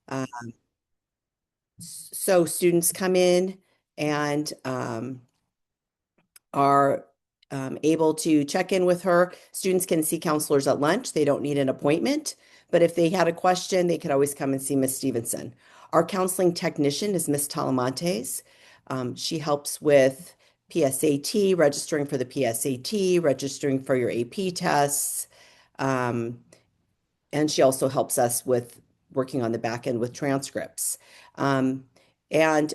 Uh, so students come in and are able to check in with her. Students can see counselors at lunch. They don't need an appointment, but if they had a question, they could always come and see Miss Stevenson. Our counseling technician is Miss Talamantes. She helps with PSAT, registering for the PSAT, registering for your AP tests, um, and she also helps us with working on the back end with transcripts. Um, and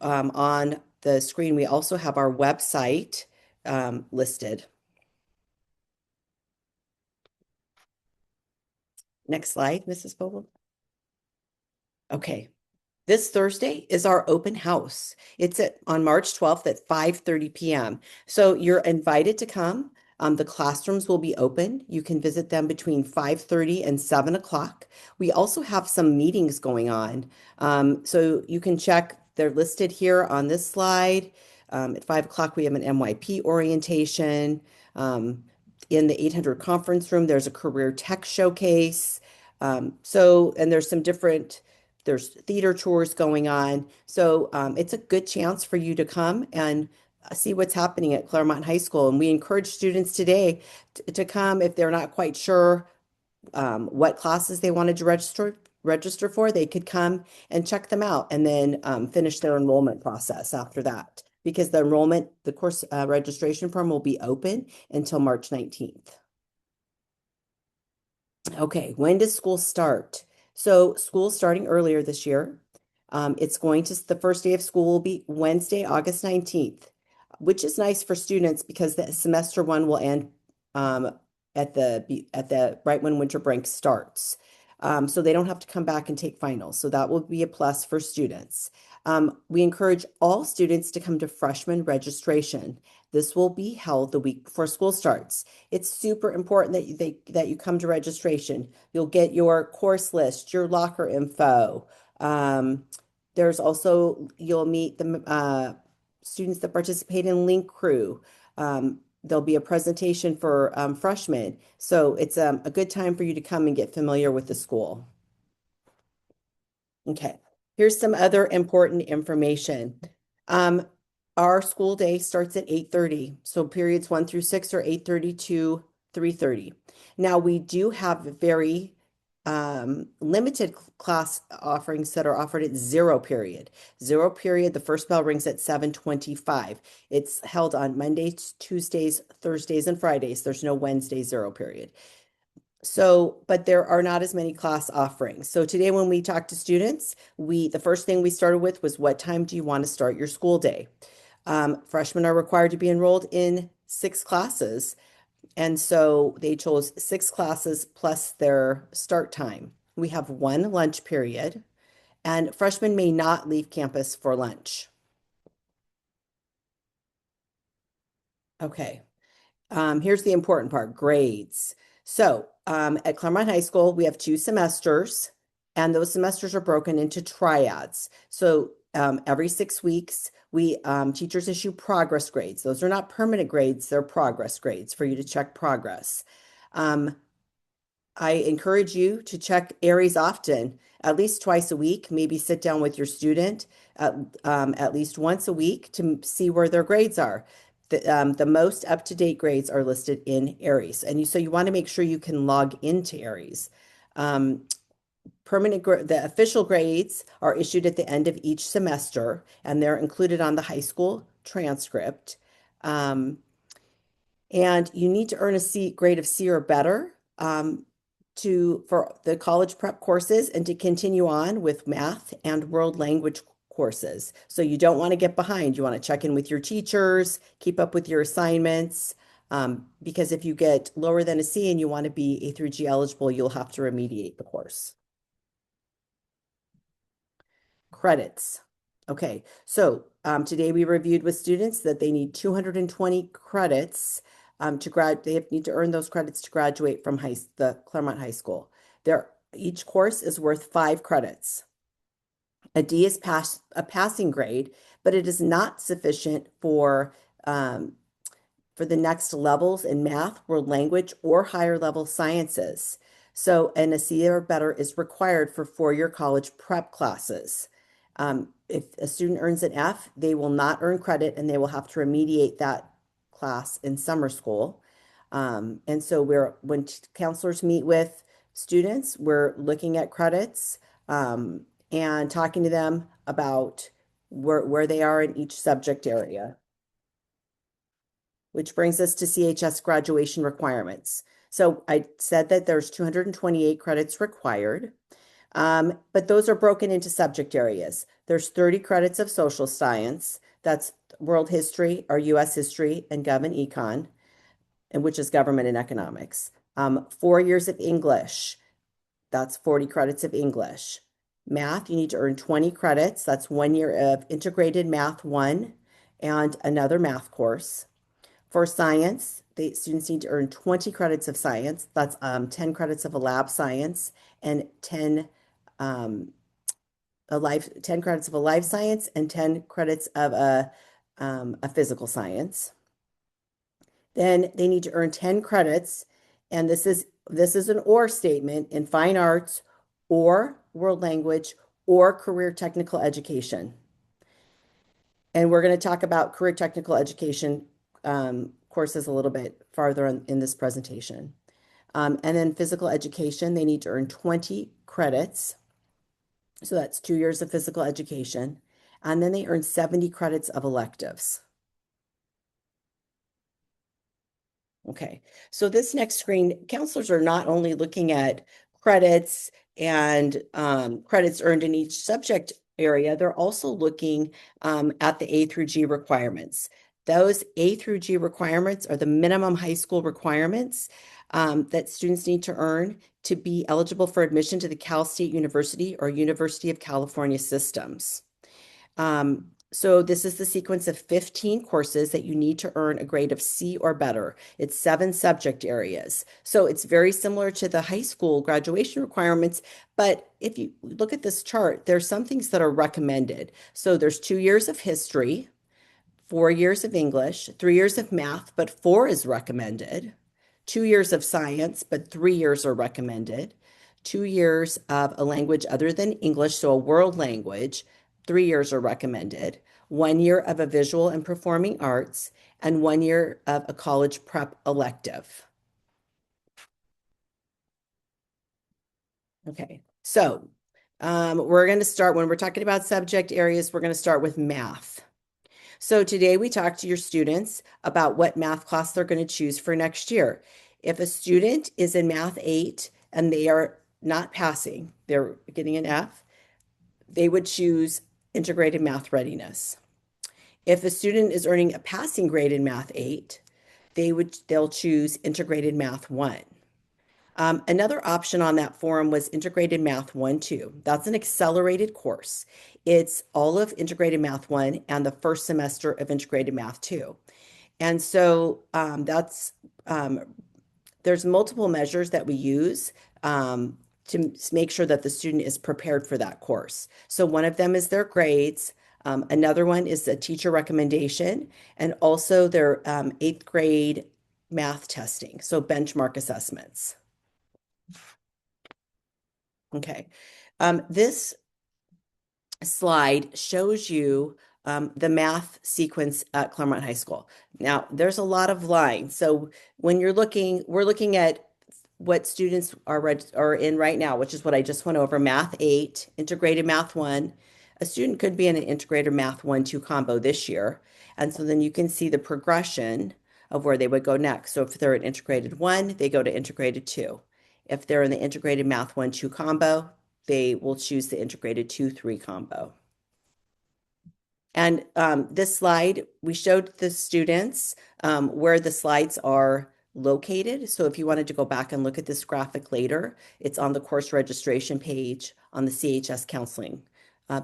on the screen, we also have our website listed. Next slide, Mrs. Vogel. Okay. This Thursday is our open house. It's on March 12th at 5:30 p.m. So you're invited to come. The classrooms will be open. You can visit them between 5:30 and 7 o'clock. We also have some meetings going on. So you can check, they're listed here on this slide. At 5 o'clock, we have an MYP orientation. In the 800 conference room, there's a career tech showcase. And there's some different there's theater tours going on. So it's a good chance for you to come and see what's happening at Claremont High School. And we encourage students today to come if they're not quite sure what classes they wanted to register for. They could come and check them out and then finish their enrollment process after that. Because the course registration form will be open until March 19th. Okay, when does school start? So school's starting earlier this year. The first day of school will be Wednesday, August 19th, which is nice for students because the semester one will end at the right when winter break starts. So they don't have to come back and take finals. So that will be a plus for students. We encourage all students to come to freshman registration. This will be held the week before school starts. It's super important that you come to registration. You'll get your course list, your locker info. There's also you'll meet the students that participate in Link Crew. There'll be a presentation for freshmen. So it's a good time for you to come and get familiar with the school. Okay, here's some other important information. Um, our school day starts at 8:30. So periods 1 through 6 are 8:30 to 3:30. Now we do have very limited class offerings that are offered at zero period. Zero period, the first bell rings at 7:25. It's held on Mondays, Tuesdays, Thursdays, and Fridays. There's no Wednesday zero period. So, but there are not as many class offerings. So today when we talked to students, the first thing we started with was what time do you want to start your school day? Freshmen are required to be enrolled in 6 classes. And so they chose 6 classes plus their start time. We have one lunch period, and freshmen may not leave campus for lunch. Okay. Here's the important part, grades. So at Claremont High School, we have 2 semesters, and those semesters are broken into triads. So every 6 weeks, teachers issue progress grades. Those are not permanent grades, they're progress grades for you to check progress. Um, I encourage you to check ARIES often, at least twice a week. Maybe sit down with your student at least once a week to see where their grades are. The most up-to-date grades are listed in ARIES, and so you want to make sure you can log into ARIES. Um, the official grades are issued at the end of each semester, and they're included on the high school transcript. Um, and you need to earn a C grade of C or better for the college prep courses and to continue on with math and world language courses. So you don't want to get behind. You want to check in with your teachers, keep up with your assignments, because if you get lower than a C and you want to be A through G eligible, you'll have to remediate the course. Credits. Okay, so today we reviewed with students that they need 220 credits they need to earn those credits to graduate from the Claremont High School. Each course is worth 5 credits. A D is a passing grade, but it is not sufficient for the next levels in math, world language, or higher level sciences. So, and a C or better is required for four-year college prep classes. If a student earns an F, they will not earn credit and they will have to remediate that class in summer school. And so when counselors meet with students, we're looking at credits and talking to them about where they are in each subject area. Which brings us to CHS graduation requirements. So I said that there's 228 credits required, but those are broken into subject areas. There's 30 credits of social science, that's world history or US history and gov and econ, and which is government and economics. 4 years of English, that's 40 credits of English. Math, you need to earn 20 credits. That's 1 year of integrated math one and another math course. For science, the students need to earn 20 credits of science. That's 10 credits of a lab science and 10 credits of a life science and 10 credits of a physical science. Then they need to earn 10 credits, and this is an or statement in fine arts or world language or career technical education. And we're going to talk about career technical education courses a little bit farther in this presentation. And then physical education, they need to earn 20 credits. So that's 2 years of physical education. And then they earn 70 credits of electives. Okay, so this next screen, counselors are not only looking at credits and credits earned in each subject area, they're also looking at the A through G requirements. Those A through G requirements are the minimum high school requirements that students need to earn to be eligible for admission to the Cal State University or University of California systems. So this is the sequence of 15 courses that you need to earn a grade of C or better. It's 7 subject areas. So it's very similar to the high school graduation requirements, but if you look at this chart, there's some things that are recommended. So there's 2 years of history, 4 years of English, 3 years of math, but 4 is recommended. 2 years of science, but 3 years are recommended. 2 years of a language other than English, so a world language, 3 years are recommended. 1 year of a visual and performing arts, and 1 year of a college prep elective. Okay, so we're going to start when we're talking about subject areas, we're going to start with math. So today we talked to your students about what math class they're going to choose for next year. If a student is in Math 8 and they are not passing, they're getting an F, they would choose integrated math readiness. If a student is earning a passing grade in Math 8, they'll choose integrated math 1. Another option on that forum was integrated math 1-2. That's an accelerated course. It's all of integrated math 1 and the first semester of integrated math 2. And so there's multiple measures that we use to make sure that the student is prepared for that course. So one of them is their grades. Another one is a teacher recommendation and also their 8th grade math testing, so benchmark assessments. Okay, this slide shows you the math sequence at Claremont High School. Now, there's a lot of lines. So when we're looking at what students are in right now, which is what I just went over, Math 8, Integrated Math 1. A student could be in an Integrated Math 1-2 combo this year. And so then you can see the progression of where they would go next. So if they're in Integrated 1, they go to Integrated 2. If they're in the Integrated Math 1-2 combo, they will choose the Integrated 2-3 combo. And this slide, we showed the students where the slides are located. So if you wanted to go back and look at this graphic later, it's on the course registration page on the CHS counseling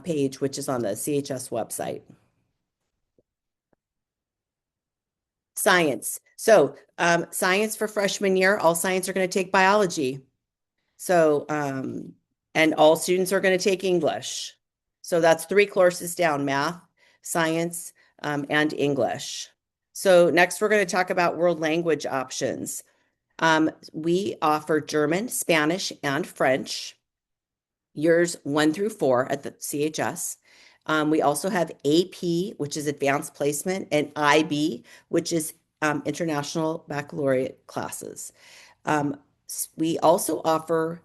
page, which is on the CHS website. Science. So science for freshman year, all science are going to take biology. So, and all students are going to take English. So that's 3 courses down, math, science, and English. So next we're going to talk about world language options. We offer German, Spanish, and French, years 1 through 4 at the CHS. We also have AP, which is advanced placement, and IB, which is international baccalaureate classes. We also offer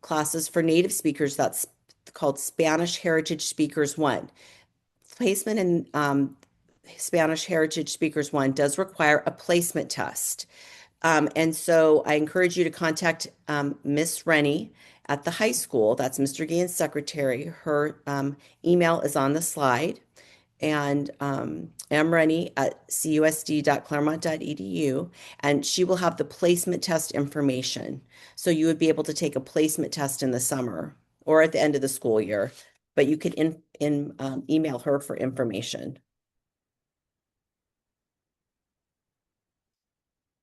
classes for native speakers that's called Spanish Heritage Speakers 1. Placement in Spanish Heritage Speakers 1 does require a placement test. And so I encourage you to contact Miss Rennie at the high school. That's Mr. Gaines' secretary. Her email is on the slide. And mrennie@cusd.claremont.edu, and she will have the placement test information. So you would be able to take a placement test in the summer or at the end of the school year, but you could email her for information.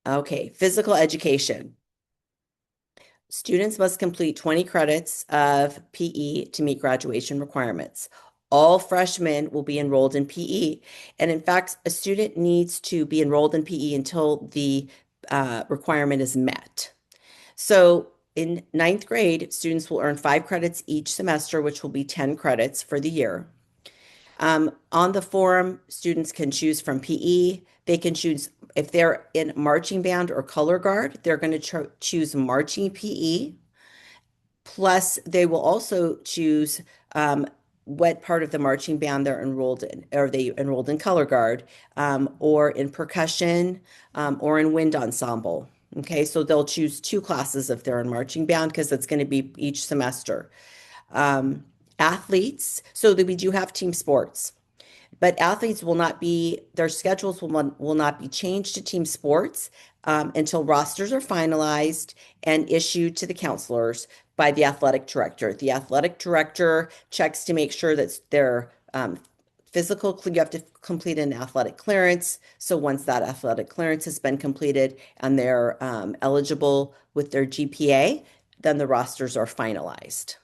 Okay, physical education. Students must complete 20 credits of PE to meet graduation requirements. All freshmen will be enrolled in PE. And in fact, a student needs to be enrolled in PE until the requirement is met. So in ninth grade, students will earn 5 credits each semester, which will be 10 credits for the year. On the forum, students can choose from PE. They can choose if they're in marching band or color guard, they're going to choose marching PE. Plus, they will also choose what part of the marching band they're enrolled in. Are they enrolled in color guard, or in percussion, or in wind ensemble? Okay, so they'll choose 2 classes if they're in marching band because it's going to be each semester. Athletes, so that we do have team sports, but athletes will not be, their schedules will not be changed to team sports until rosters are finalized and issued to the counselors by the athletic director. The athletic director checks to make sure that their physical, you have to complete an athletic clearance. So once that athletic clearance has been completed and they're eligible with their GPA, then the rosters are finalized.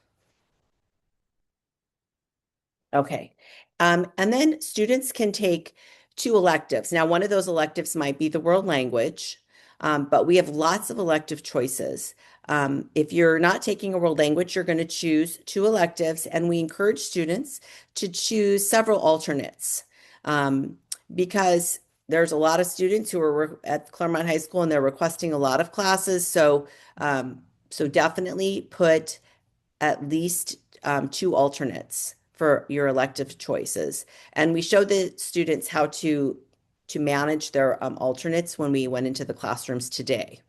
Okay. And then students can take 2 electives. Now, one of those electives might be the world language, but we have lots of elective choices. If you're not taking a world language, you're going to choose 2 electives, and we encourage students to choose several alternates because there's a lot of students who are at Claremont High School and they're requesting a lot of classes. So definitely put at least 2 alternates for your elective choices. And we showed the students how to manage their alternates when we went into the classrooms today.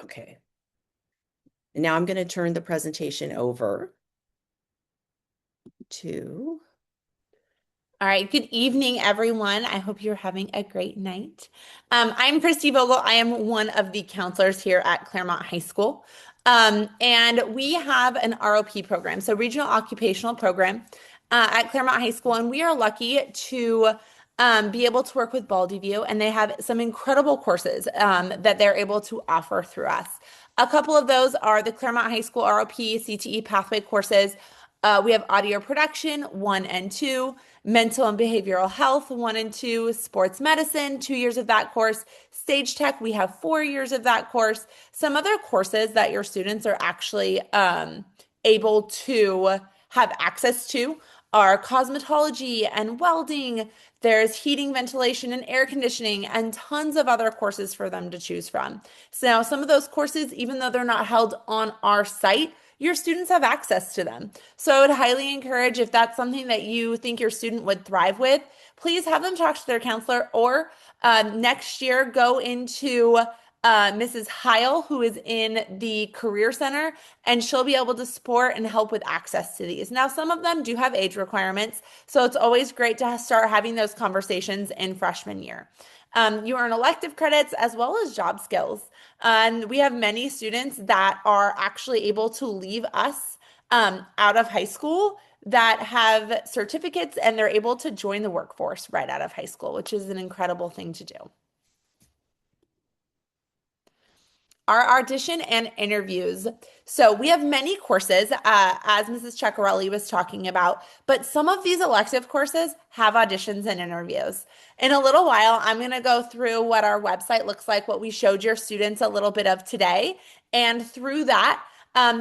Okay. And now I'm going to turn the presentation over to. All right, good evening, everyone. I hope you're having a great night. I'm Christy Vogel. I am one of the counselors here at Claremont High School. And we have an ROP program, so Regional Occupational Program, at Claremont High School. And we are lucky to be able to work with Baldy View, and they have some incredible courses that they're able to offer through us. A couple of those are the Claremont High School ROP CTE pathway courses. We have audio production 1 and 2, mental and behavioral health 1 and 2, sports medicine 2 years of that course, stage tech we have 4 years of that course. Some other courses that your students are actually able to have access to are cosmetology and welding. There's heating, ventilation, and air conditioning, and tons of other courses for them to choose from. So now some of those courses, even though they're not held on our site, your students have access to them. So I would highly encourage, if that's something that you think your student would thrive with, please have them talk to their counselor, or next year go into Mrs. Heil, who is in the Career Center, and she'll be able to support and help with access to these. Now, some of them do have age requirements, so it's always great to start having those conversations in freshman year. You earn elective credits as well as job skills. And we have many students that are actually able to leave us out of high school that have certificates, and they're able to join the workforce right out of high school, which is an incredible thing to do. our audition and interviews. So we have many courses, as Mrs. Ceccarelli was talking about, but some of these elective courses have auditions and interviews. In a little while, I'm going to go through what our website looks like, what we showed your students a little bit of today. And through that,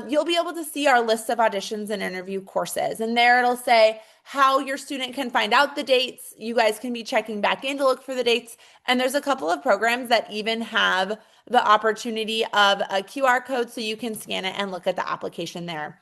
you'll be able to see our list of auditions and interview courses. And there it'll say how your student can find out the dates. You guys can be checking back in to look for the dates. And there's a couple of programs that even have the opportunity of a QR code so you can scan it and look at the application there.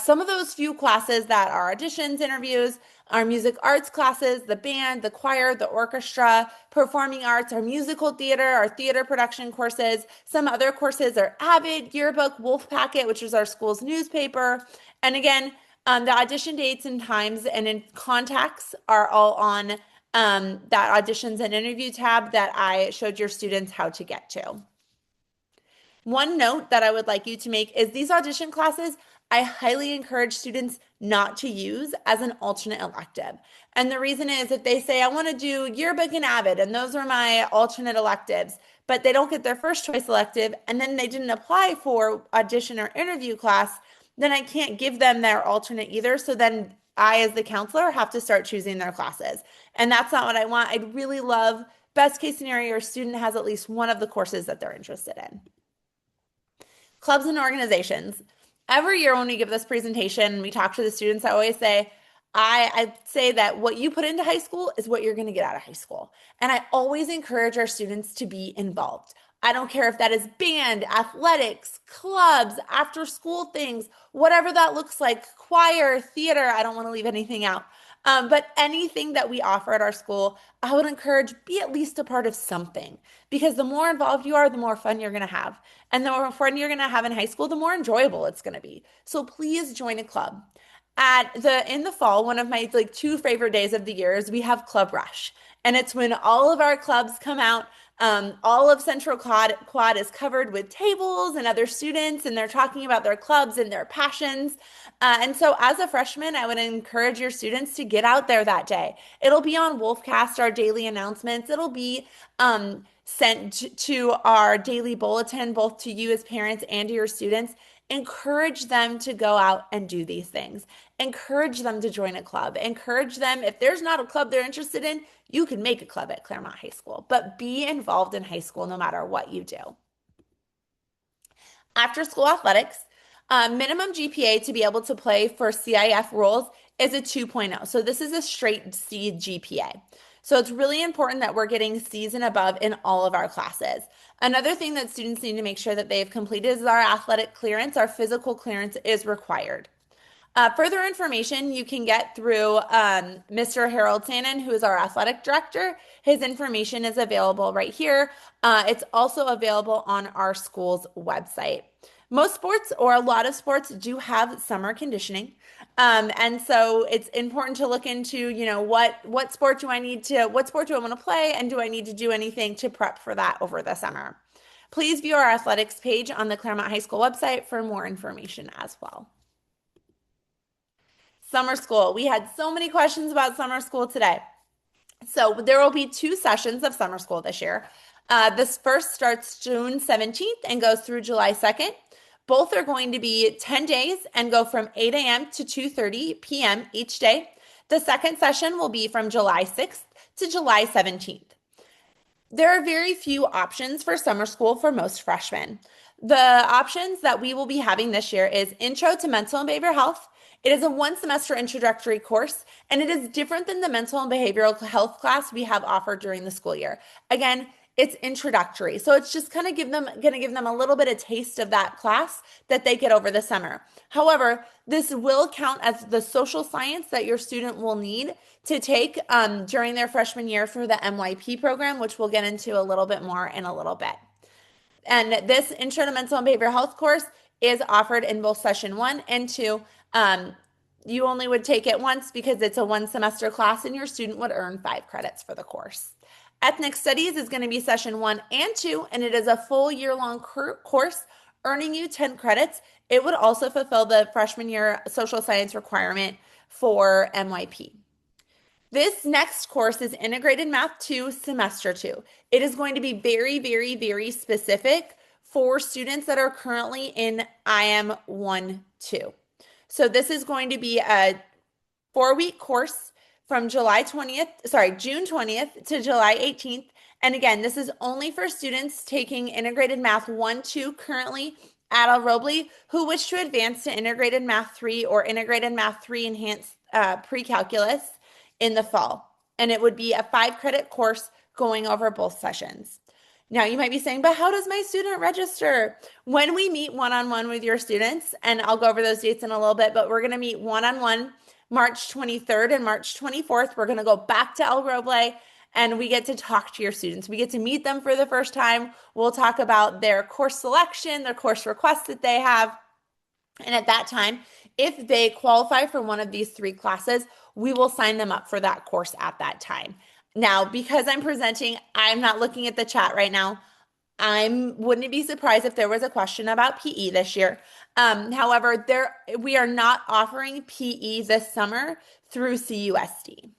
Some of those few classes that are auditions, interviews, our music arts classes, the band, the choir, the orchestra, performing arts, our musical theater, our theater production courses. Some other courses are Avid, Yearbook, Wolf Packet, which is our school's newspaper. And again, the audition dates and times and in contacts are all on that auditions and interview tab that I showed your students how to get to. One note that I would like you to make is these audition classes, I highly encourage students not to use as an alternate elective. And the reason is if they say, I want to do Yearbook and Avid, and those are my alternate electives, but they don't get their first choice elective, and then they didn't apply for audition or interview class, then I can't give them their alternate either. So then I, as the counselor, have to start choosing their classes. And that's not what I want. I'd really love, best case scenario, your student has at least one of the courses that they're interested in. Clubs and organizations. Every year when we give this presentation, we talk to the students, I always say, I say that what you put into high school is what you're going to get out of high school. And I always encourage our students to be involved. I don't care if that is band, athletics, clubs, after school things, whatever that looks like, choir, theater, I don't want to leave anything out. But anything that we offer at our school, I would encourage be at least a part of something because the more involved you are, the more fun you're going to have. And the more fun you're going to have in high school, the more enjoyable it's going to be. So please join a club. In the fall, one of my two favorite days of the year is we have Club Rush. And it's when all of our clubs come out. All of Central Quad is covered with tables and other students, and they're talking about their clubs and their passions. And so, as a freshman, I would encourage your students to get out there that day. It'll be on Wolfcast, our daily announcements. It'll be sent to our daily bulletin, both to you as parents and to your students. Encourage them to go out and do these things. Encourage them to join a club. Encourage them, if there's not a club they're interested in, you can make a club at Claremont High School, but be involved in high school no matter what you do. After school athletics, minimum GPA to be able to play for CIF roles is a 2.0. So this is a straight C GPA. So it's really important that we're getting C's and above in all of our classes. Another thing that students need to make sure that they've completed is our athletic clearance. Our physical clearance is required. Further information you can get through Mr. Harold Sannon, who is our athletic director. His information is available right here. It's also available on our school's website. Most sports or a lot of sports do have summer conditioning. And so it's important to look into, what sport do I want to play and do I need to do anything to prep for that over the summer? Please view our athletics page on the Claremont High School website for more information as well. Summer school. We had so many questions about summer school today. So there will be 2 sessions of summer school this year. This first starts June 17th and goes through July 2nd. Both are going to be 10 days and go from 8 a.m. to 2:30 p.m. each day. The second session will be from July 6th to July 17th. There are very few options for summer school for most freshmen. The options that we will be having this year is Intro to Mental and Behavioral Health. It is a 1-semester introductory course, and it is different than the mental and behavioral health class we have offered during the school year. Again, it's introductory. So it's just kind of going to give them a little bit of taste of that class that they get over the summer. However, this will count as the social science that your student will need to take during their freshman year for the MYP program, which we'll get into a little bit more in a little bit. And this Intro to Mental and Behavioral Health course is offered in both session 1 and 2. You only would take it once because it's a 1-semester class and your student would earn 5 credits for the course. Ethnic Studies is going to be session 1 and 2, and it is a full year-long course, earning you 10 credits. It would also fulfill the freshman year social science requirement for MYP. This next course is Integrated Math 2, Semester 2. It is going to be very, very, very specific for students that are currently in IM 1-2. So this is going to be a 4-week course from June 20th to July 18th. And again, this is only for students taking Integrated Math 1-2 currently at El Roble who wish to advance to Integrated Math 3 or Integrated Math 3 Enhanced Pre-Calculus in the fall. And it would be a 5-credit course going over both sessions. Now, you might be saying, but how does my student register? When we meet one-on-one with your students, and I'll go over those dates in a little bit, but we're going to meet one-on-one March 23rd and March 24th. We're going to go back to El Roble and we get to talk to your students. We get to meet them for the first time. We'll talk about their course selection, their course requests that they have. And at that time, if they qualify for one of these 3 classes, we will sign them up for that course at that time. Now, because I'm presenting, I'm not looking at the chat right now. Wouldn't be surprised if there was a question about PE this year. However, we are not offering PE this summer through CUSD.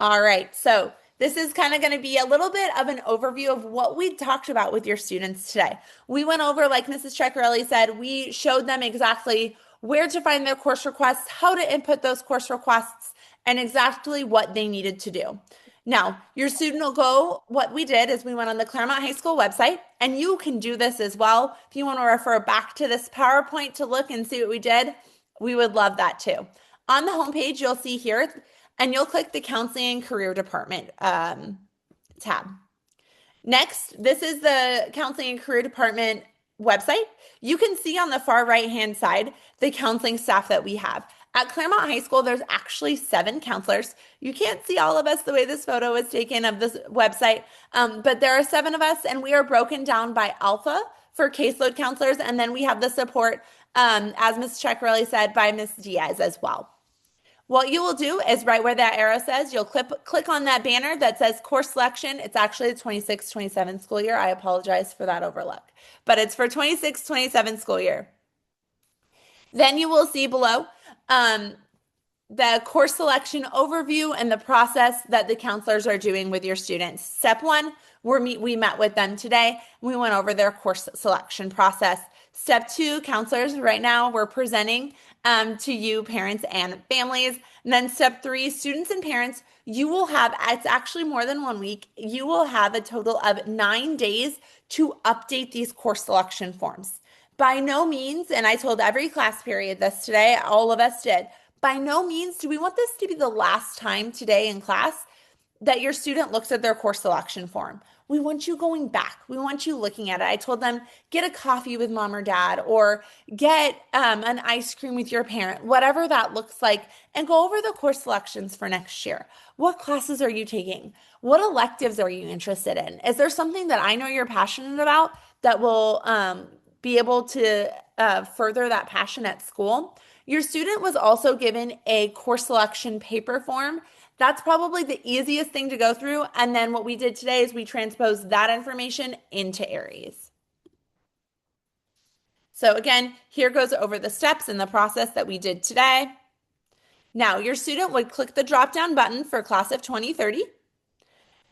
All right, so this is kind of going to be a little bit of an overview of what we talked about with your students today. We went over, like Mrs. Ceccarelli said, we showed them exactly where to find their course requests, how to input those course requests, and exactly what they needed to do. Now, your student will go, what we did is we went on the Claremont High School website, and you can do this as well. If you want to refer back to this PowerPoint to look and see what we did, we would love that too. On the homepage, you'll see here, and you'll click the Counseling and Career Department tab. Next, this is the Counseling and Career Department website. You can see on the far right-hand side the counseling staff that we have. At Claremont High School, there's actually 7 counselors. You can't see all of us the way this photo is taken of this website, but there are 7 of us, and we are broken down by alpha for caseload counselors, and then we have the support, as Ms. Ceccarelli said, by Ms. Diaz as well. What you will do is right where that arrow says, you'll click on that banner that says course selection. It's actually the 26-27 school year. I apologize for that overlook, but it's for 26-27 school year. Then you will see below the course selection overview and the process that the counselors are doing with your students. Step 1, we met with them today. We went over their course selection process. Step 2, counselors, right now we're presenting to you, parents and families. And then step 3, students and parents, you will have, it's actually more than 1 week, you will have a total of 9 days to update these course selection forms. By no means, and I told every class period this today, all of us did, by no means do we want this to be the last time today in class that your student looks at their course selection form. We want you going back. We want you looking at it. I told them, get a coffee with mom or dad, or get an ice cream with your parent, whatever that looks like, and go over the course selections for next year. What classes are you taking? What electives are you interested in? Is there something that I know you're passionate about that will be able to further that passion at school? Your student was also given a course selection paper form. That's probably the easiest thing to go through. And then what we did today is we transposed that information into Aries. So again, here goes over the steps in the process that we did today. Now, your student would click the drop-down button for class of 2030,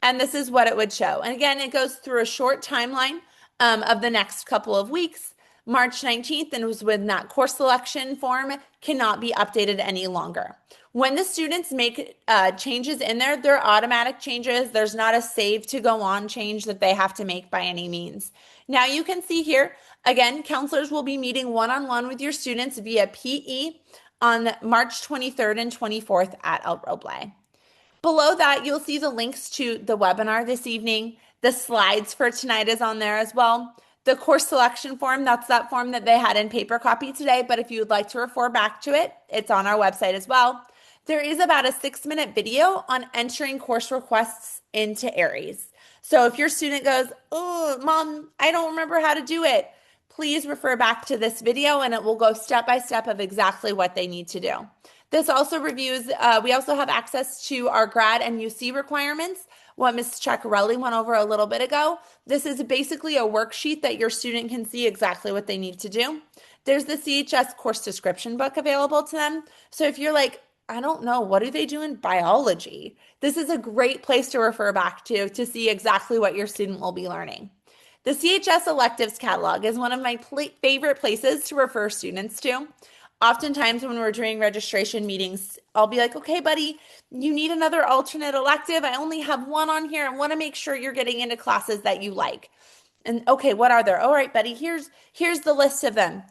and this is what it would show. And again, it goes through a short timeline of the next couple of weeks. March 19th, and it was when that course selection form cannot be updated any longer. When the students make changes in there, they're automatic changes. There's not a save to go on change that they have to make by any means. Now you can see here, again, counselors will be meeting one-on-one with your students via PE on March 23rd and 24th at El Roble. Below that, you'll see the links to the webinar this evening. The slides for tonight is on there as well. The course selection form, that's that form that they had in paper copy today, but if you would like to refer back to it, it's on our website as well. There is about a 6-minute video on entering course requests into Aries. So if your student goes, oh, mom, I don't remember how to do it, please refer back to this video and it will go step by step of exactly what they need to do. This also reviews, we also have access to our grad and UC requirements, what Ms. Ceccarelli went over a little bit ago. This is basically a worksheet that your student can see exactly what they need to do. There's the CHS course description book available to them. So if you're like, I don't know, what do they do in biology? This is a great place to refer back to see exactly what your student will be learning. The CHS electives catalog is one of my favorite places to refer students to. Oftentimes, when we're doing registration meetings, I'll be like, okay, buddy, you need another alternate elective. I only have one on here. I want to make sure you're getting into classes that you like. And okay, what are there? All right, buddy, here's the list of them.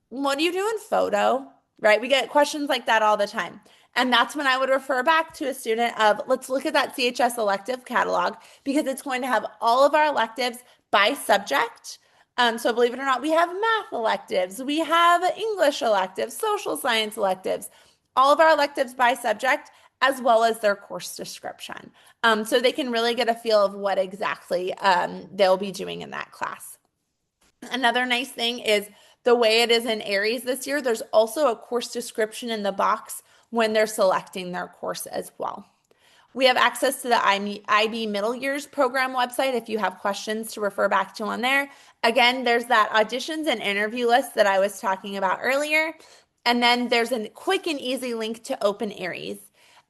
What do you do in photo? Right? We get questions like that all the time. And that's when I would refer back to a student of let's look at that CHS elective catalog because it's going to have all of our electives by subject. So believe it or not, we have math electives, we have English electives, social science electives, all of our electives by subject, as well as their course description. So they can really get a feel of what exactly they'll be doing in that class. Another nice thing is the way it is in Aries this year, there's also a course description in the box when they're selecting their course as well. We have access to the IB Middle Years program website if you have questions to refer back to on there. Again, there's that auditions and interview list that I was talking about earlier. And then there's a quick and easy link to Open Aries.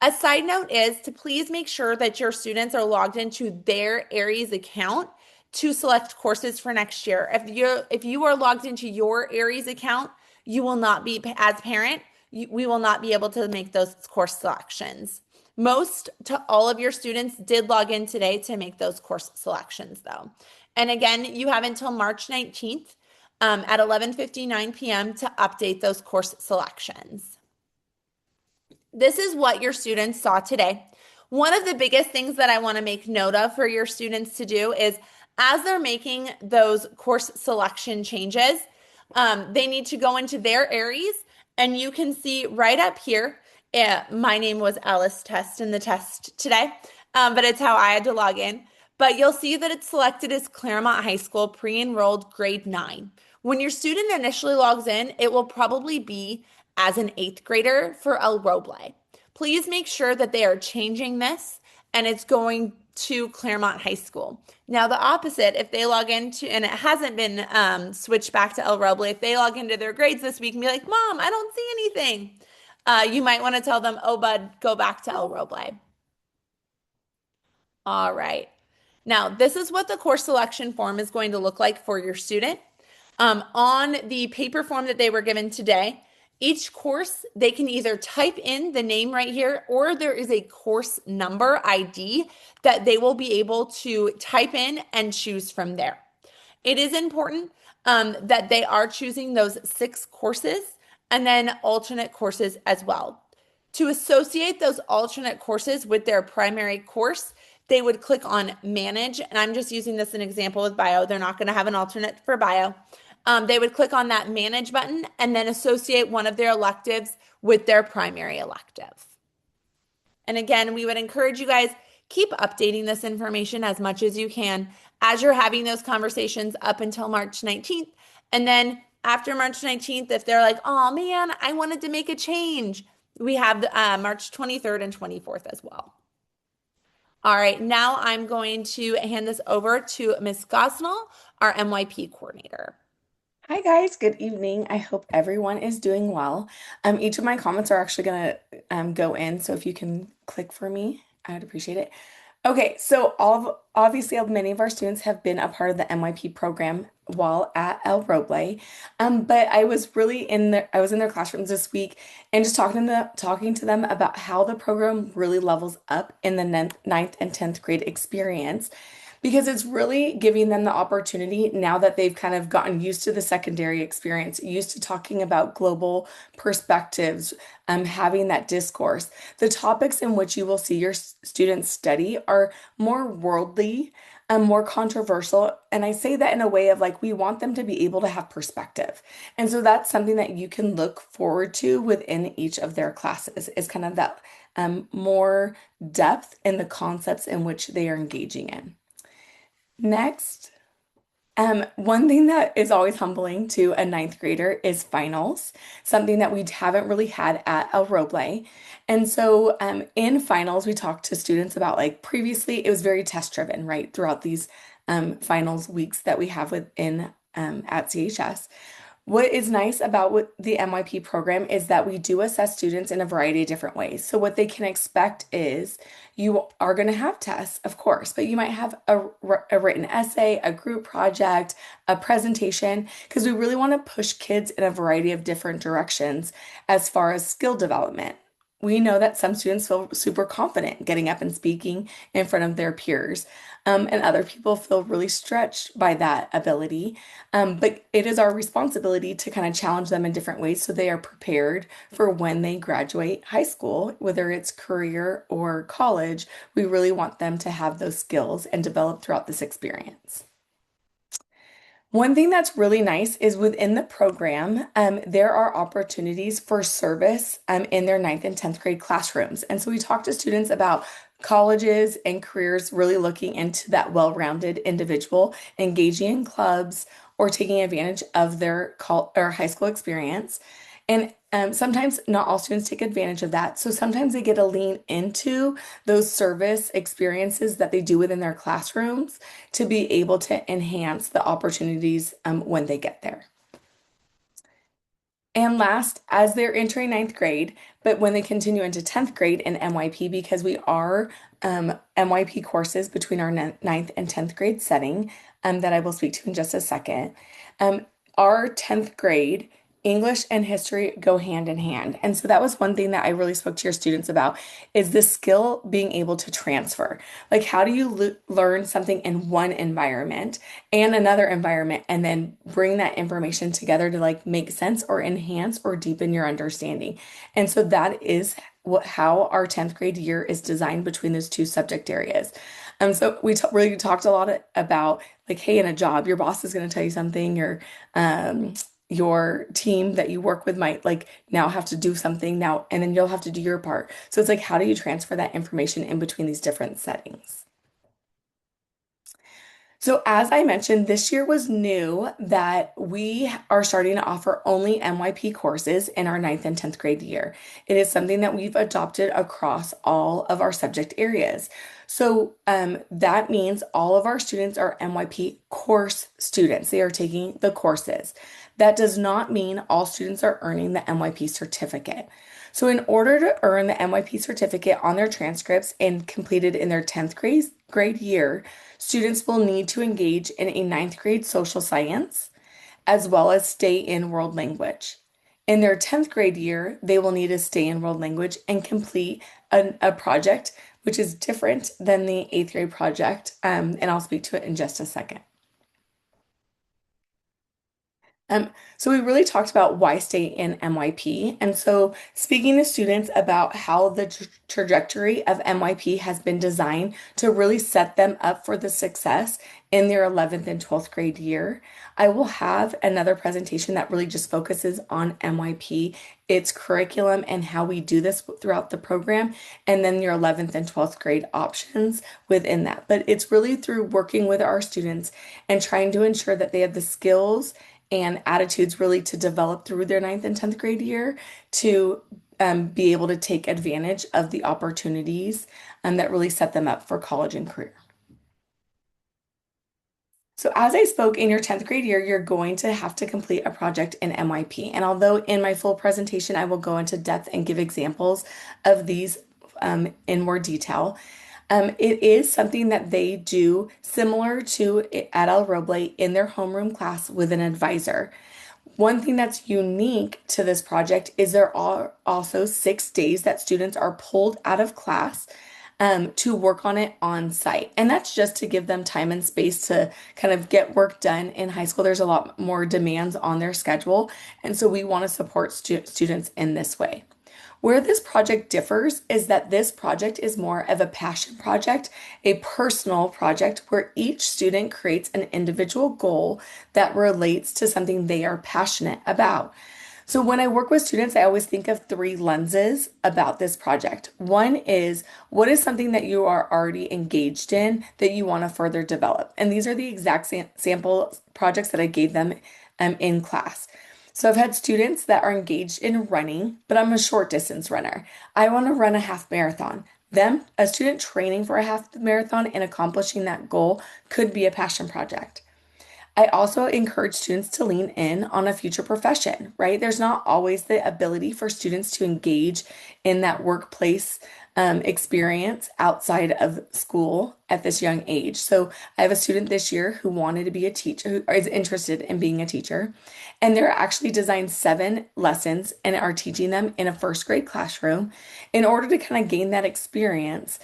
A side note is to please make sure that your students are logged into their Aries account to select courses for next year. If you are logged into your Aries account, you will not be, as parent, we will not be able to make those course selections. Most to all of your students did log in today to make those course selections though. And again, you have until March 19th at 11:59 p.m. to update those course selections. This is what your students saw today. One of the biggest things that I want to make note of for your students to do is as they're making those course selection changes, they need to go into their Aries and you can see right up here, my name was Alice Test in the test today, but it's how I had to log in. But you'll see that it's selected as Claremont High School pre-enrolled grade 9. When your student initially logs in, it will probably be as an 8th grader for El Roble. Please make sure that they are changing this and it's going to Claremont High School. Now, the opposite, if they log into, and it hasn't been switched back to El Roble, if they log into their grades this week and be like, Mom, I don't see anything, you might want to tell them, oh, bud, go back to El Roble. All right. Now, this is what the course selection form is going to look like for your student. On the paper form that they were given today, each course, they can either type in the name right here, or there is a course number ID that they will be able to type in and choose from there. It is important that they are choosing those 6 courses and then alternate courses as well. To associate those alternate courses with their primary course, they would click on Manage, and I'm just using this as an example with bio. They're not going to have an alternate for bio. They would click on that Manage button and then associate one of their electives with their primary elective. And again, we would encourage you guys, keep updating this information as much as you can as you're having those conversations up until March 19th. And then after March 19th, if they're like, oh man, I wanted to make a change, we have March 23rd and 24th as well. All right, now I'm going to hand this over to Ms. Gosnell, our MYP coordinator. Hi guys, good evening. I hope everyone is doing well. Each of my comments are actually gonna go in, so if you can click for me, I would appreciate it. Okay, so obviously many of our students have been a part of the MYP program while at El Roble, but I was in their classrooms this week and just talking to them about how the program really levels up in the 9th and 10th grade experience. Because it's really giving them the opportunity now that they've kind of gotten used to the secondary experience, used to talking about global perspectives, having that discourse. The topics in which you will see your students study are more worldly, more controversial. And I say that in a way of like, we want them to be able to have perspective. And so that's something that you can look forward to within each of their classes, is kind of that more depth in the concepts in which they are engaging in. Next, one thing that is always humbling to a 9th grader is finals, something that we haven't really had at El Roble. And so in finals, we talked to students about like previously it was very test driven, right? Throughout these finals weeks that we have within at CHS. What is nice about the MYP program is that we do assess students in a variety of different ways. So what they can expect is you are going to have tests, of course, but you might have a written essay, a group project, a presentation, because we really want to push kids in a variety of different directions as far as skill development. We know that some students feel super confident getting up and speaking in front of their peers, and other people feel really stretched by that ability. But it is our responsibility to kind of challenge them in different ways so they are prepared for when they graduate high school, whether it's career or college. We really want them to have those skills and develop throughout this experience. One thing that's really nice is within the program, there are opportunities for service in their ninth and 10th grade classrooms. And so we talk to students about colleges and careers really looking into that well-rounded individual, engaging in clubs or taking advantage of their or high school experience. And sometimes not all students take advantage of that. So sometimes they get to lean into those service experiences that they do within their classrooms to be able to enhance the opportunities when they get there. And last, as they're entering ninth grade, but when they continue into 10th grade in MYP, because we are MYP courses between our ninth and 10th grade setting that I will speak to in just a second, our 10th grade English and history go hand in hand. And so that was one thing that I really spoke to your students about is the skill being able to transfer. Like, how do you learn something in one environment and another environment and then bring that information together to like make sense or enhance or deepen your understanding? And so that is how our 10th grade year is designed between those two subject areas. So we really talked a lot about like, hey, in a job, your boss is going to tell you something, your team that you work with might like now have to do something now, and then you'll have to do your part. So it's like, how do you transfer that information in between these different settings? So as I mentioned, this year was new that we are starting to offer only MYP courses in our ninth and 10th grade year. It is something that we've adopted across all of our subject areas. So that means all of our students are MYP course students. They are taking the courses. That does not mean all students are earning the MYP certificate. So in order to earn the MYP certificate on their transcripts and completed in their 10th grade year, students will need to engage in a ninth grade social science as well as stay in world language. In their 10th grade year, they will need to stay in world language and complete a project, which is different than the 8th grade project. And I'll speak to it in just a second. So we really talked about why stay in MYP. And so speaking to students about how the trajectory of MYP has been designed to really set them up for the success in their 11th and 12th grade year, I will have another presentation that really just focuses on MYP, its curriculum, and how we do this throughout the program, and then your 11th and 12th grade options within that. But it's really through working with our students and trying to ensure that they have the skills and attitudes really to develop through their ninth and 10th grade year to be able to take advantage of the opportunities that really set them up for college and career. So as I spoke, in your 10th grade year, you're going to have to complete a project in MYP. And although in my full presentation, I will go into depth and give examples of these in more detail, it is something that they do similar to at El Roble in their homeroom class with an advisor. One thing that's unique to this project is there are also 6 days that students are pulled out of class to work on it on site. And that's just to give them time and space to kind of get work done. In high school, there's a lot more demands on their schedule. And so we want to support students in this way. Where this project differs is that this project is more of a passion project, a personal project where each student creates an individual goal that relates to something they are passionate about. So when I work with students, I always think of 3 lenses about this project. One is, what is something that you are already engaged in that you want to further develop? And these are the exact sample projects that I gave them in class. So I've had students that are engaged in running, but I'm a short distance runner. I want to run a half marathon. A student training for a half marathon and accomplishing that goal could be a passion project. I also encourage students to lean in on a future profession, right? There's not always the ability for students to engage in that workplace experience outside of school at this young age. So I have a student this year who wanted to be a teacher, who is interested in being a teacher, and they're actually designed 7 lessons and are teaching them in a first grade classroom in order to kind of gain that experience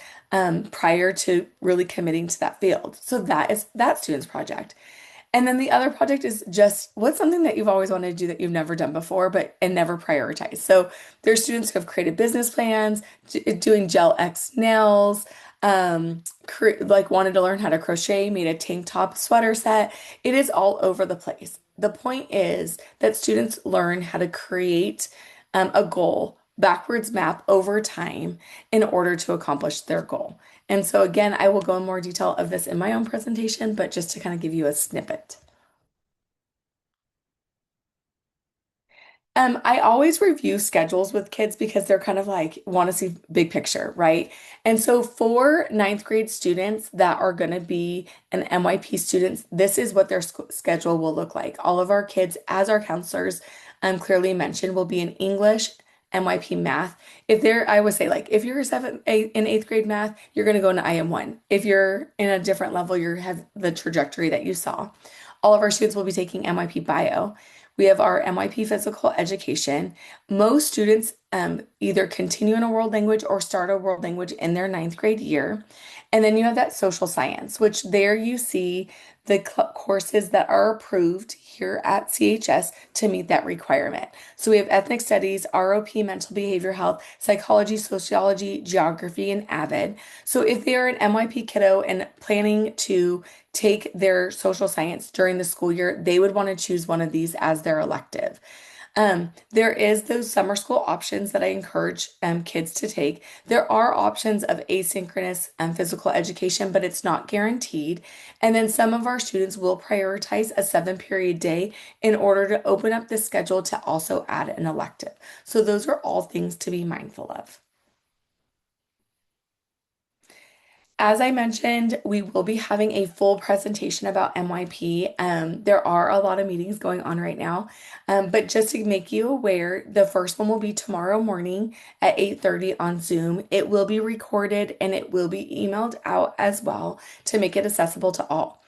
prior to really committing to that field. So that is that student's project. And then the other project is just what's something that you've always wanted to do that you've never done before, but and never prioritized. So there's students who have created business plans, doing gel X nails, like wanted to learn how to crochet, made a tank top sweater set. It is all over the place. The point is that students learn how to create a goal, backwards map over time in order to accomplish their goal. And so again, I will go in more detail of this in my own presentation, but just to kind of give you a snippet. I always review schedules with kids because they're kind of like want to see big picture, right? And so for ninth grade students that are going to be an MYP students, this is what their schedule will look like. All of our kids, as our counselors clearly mentioned, will be in English, MYP math. If they're, I would say like if you're in eighth grade math, you're going to go into IM1. If you're in a different level, you have the trajectory that you saw. All of our students will be taking MYP bio. We have our MYP physical education. Most students either continue in a world language or start a world language in their ninth grade year. And then you have that social science, which there you see the courses that are approved here at CHS to meet that requirement. So we have ethnic studies, ROP, mental behavior health, psychology, sociology, geography, and AVID. So if they are an MYP kiddo and planning to take their social science during the school year, they would want to choose one of these as their elective. There is those summer school options that I encourage kids to take. There are options of asynchronous physical education, but it's not guaranteed. And then some of our students will prioritize a 7-period day in order to open up the schedule to also add an elective. So those are all things to be mindful of. As I mentioned, we will be having a full presentation about MYP. There are a lot of meetings going on right now, but just to make you aware, the first one will be tomorrow morning at 8:30 on Zoom. It will be recorded and it will be emailed out as well to make it accessible to all.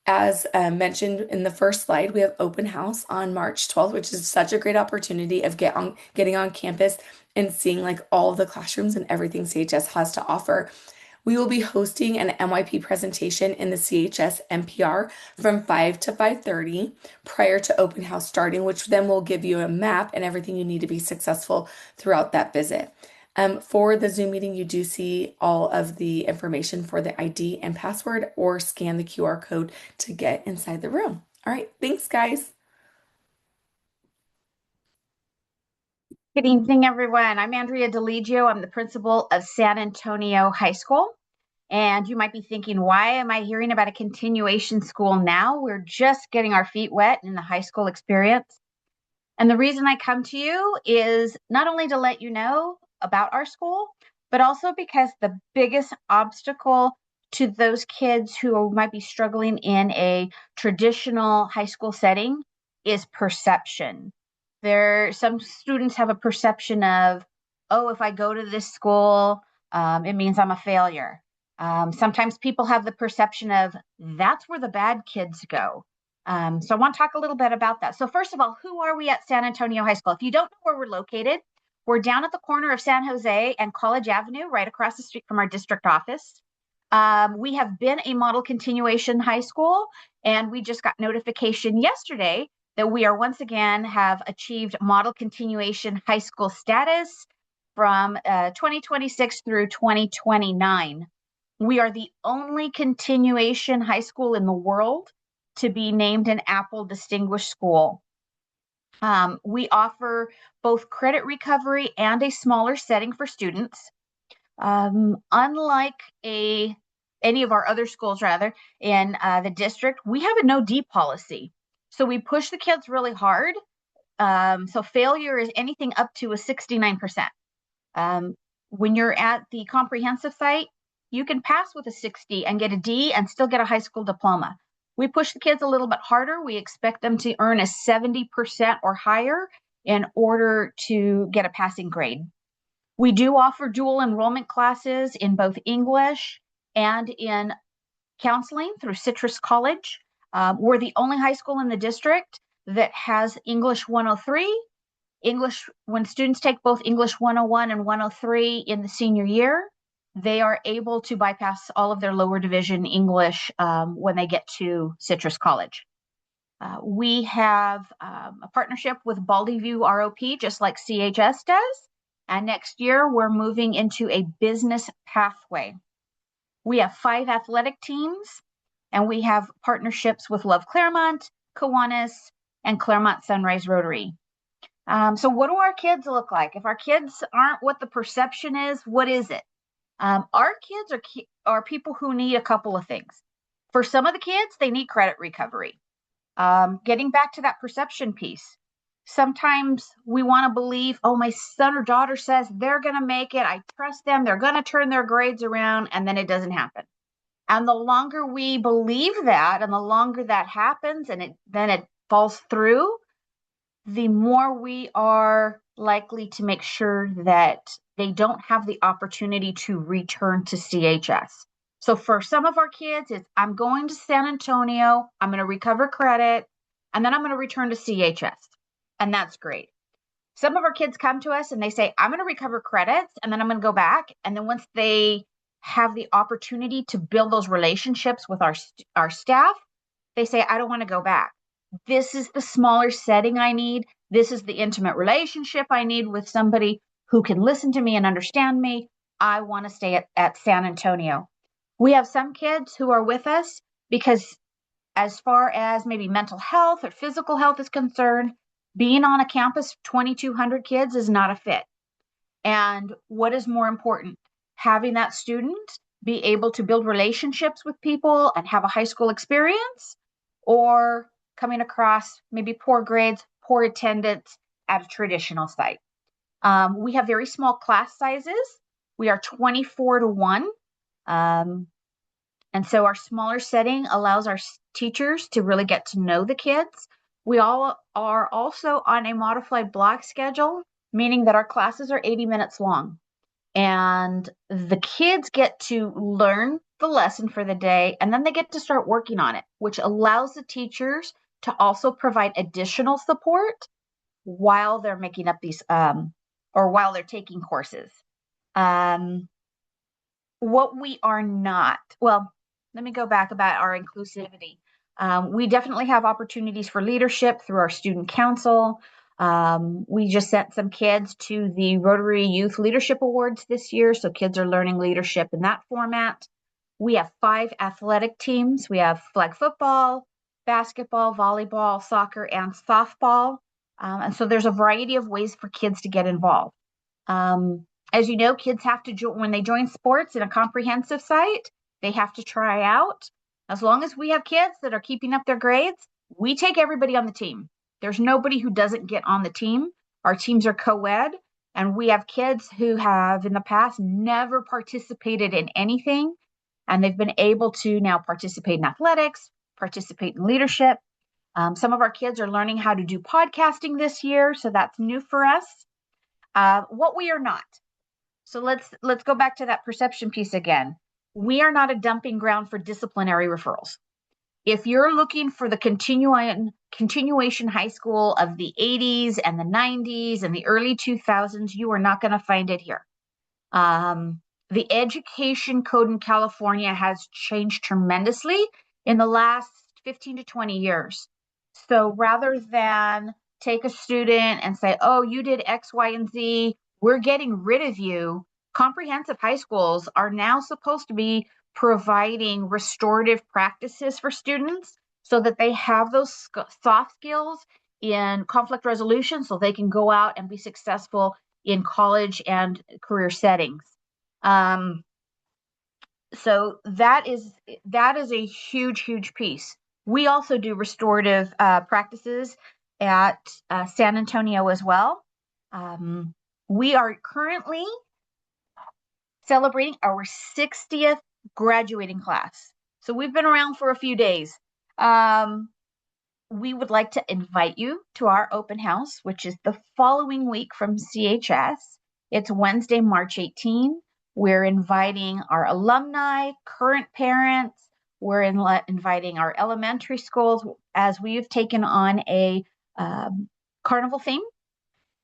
As mentioned in the first slide, we have open house on March 12th, which is such a great opportunity of getting on campus and seeing like all of the classrooms and everything CHS has to offer. We will be hosting an MYP presentation in the CHS NPR from 5 to 5:30 prior to open house starting, which then will give you a map and everything you need to be successful throughout that visit. For the Zoom meeting, you do see all of the information for the ID and password or scan the QR code to get inside the room. All right, thanks, guys. Good evening, everyone. I'm Andrea DeLigio. I'm the principal of San Antonio High School. And you might be thinking, why am I hearing about a continuation school now? We're just getting our feet wet in the high school experience. And the reason I come to you is not only to let you know about our school, but also because the biggest obstacle to those kids who might be struggling in a traditional high school setting is perception. Some students have a perception of, oh, if I go to this school, it means I'm a failure. Sometimes people have the perception of that's where the bad kids go. So I want to talk a little bit about that. So first of all, who are we at San Antonio High School? If you don't know where we're located, we're down at the corner of San Jose and College Avenue, right across the street from our district office. We have been a model continuation high school, and we just got notification yesterday that we are once again have achieved model continuation high school status from 2026 through 2029. We are the only continuation high school in the world to be named an Apple Distinguished School. We offer both credit recovery and a smaller setting for students. Unlike any of our other schools, rather, in the district, we have a no-D policy. So we push the kids really hard. So failure is anything up to a 69%. When you're at the comprehensive site, you can pass with a 60 and get a D and still get a high school diploma. We push the kids a little bit harder. We expect them to earn a 70% or higher in order to get a passing grade. We do offer dual enrollment classes in both English and in counseling through Citrus College. We're the only high school in the district that has English 103. English, when students take both English 101 and 103 in the senior year, they are able to bypass all of their lower division English when they get to Citrus College. We have a partnership with Baldy View ROP, just like CHS does. And next year, we're moving into a business pathway. We have 5 athletic teams, and we have partnerships with Love Claremont, Kiwanis, and Claremont Sunrise Rotary. So what do our kids look like? If our kids aren't what the perception is, what is it? Our kids are people who need a couple of things. For some of the kids, they need credit recovery. Getting back to that perception piece, sometimes we want to believe, oh, my son or daughter says they're going to make it. I trust them. They're going to turn their grades around, and then it doesn't happen. And the longer we believe that, and the longer that happens, and then it falls through, the more we are likely to make sure that they don't have the opportunity to return to CHS. So for some of our kids, it's I'm going to San Antonio, I'm going to recover credit, and then I'm going to return to CHS. And that's great. Some of our kids come to us and they say, I'm going to recover credits, and then I'm going to go back. And then once they have the opportunity to build those relationships with our staff, they say, I don't want to go back. This is the smaller setting I need. This is the intimate relationship I need with somebody who can listen to me and understand me. I want to stay at San Antonio. We have some kids who are with us because as far as maybe mental health or physical health is concerned, being on a campus, 2,200 kids is not a fit. And what is more important? Having that student be able to build relationships with people and have a high school experience, or coming across maybe poor grades, poor attendance at a traditional site. We have very small class sizes. We are 24 to 1. And so our smaller setting allows our teachers to really get to know the kids. We all are also on a modified block schedule, meaning that our classes are 80 minutes long. And the kids get to learn the lesson for the day, and then they get to start working on it, which allows the teachers to also provide additional support while they're making up these, or while they're taking courses. What we are not, well, let me go back about our inclusivity. We definitely have opportunities for leadership through our student council. We just sent some kids to the Rotary Youth Leadership Awards this year, so kids are learning leadership in that format. We have 5 athletic teams. We have flag football, basketball, volleyball, soccer, and softball. And so there's a variety of ways for kids to get involved. As you know, kids have to, when they join sports in a comprehensive site, they have to try out. As long as we have kids that are keeping up their grades, we take everybody on the team. There's nobody who doesn't get on the team. Our teams are co-ed, and we have kids who have in the past never participated in anything, and they've been able to now participate in athletics, participate in leadership. Some of our kids are learning how to do podcasting this year, so that's new for us. What we are not. So let's go back to that perception piece again. We are not a dumping ground for disciplinary referrals. If you're looking for the continuation high school of the 80s and the 90s and the early 2000s, you are not going to find it here. The education code in California has changed tremendously in the last 15 to 20 years. So rather than take a student and say, oh, you did X, Y, and Z, we're getting rid of you, comprehensive high schools are now supposed to be providing restorative practices for students so that they have those soft skills in conflict resolution so they can go out and be successful in college and career settings. So that is a huge, huge piece. We also do restorative practices at San Antonio as well. We are currently celebrating our 60th graduating class. So we've been around for a few days. Um, we would like to invite you to our open house, which is the following week from CHS. It's Wednesday, March 18. We're inviting our alumni, current parents. We're inviting our elementary schools as we've taken on a carnival theme.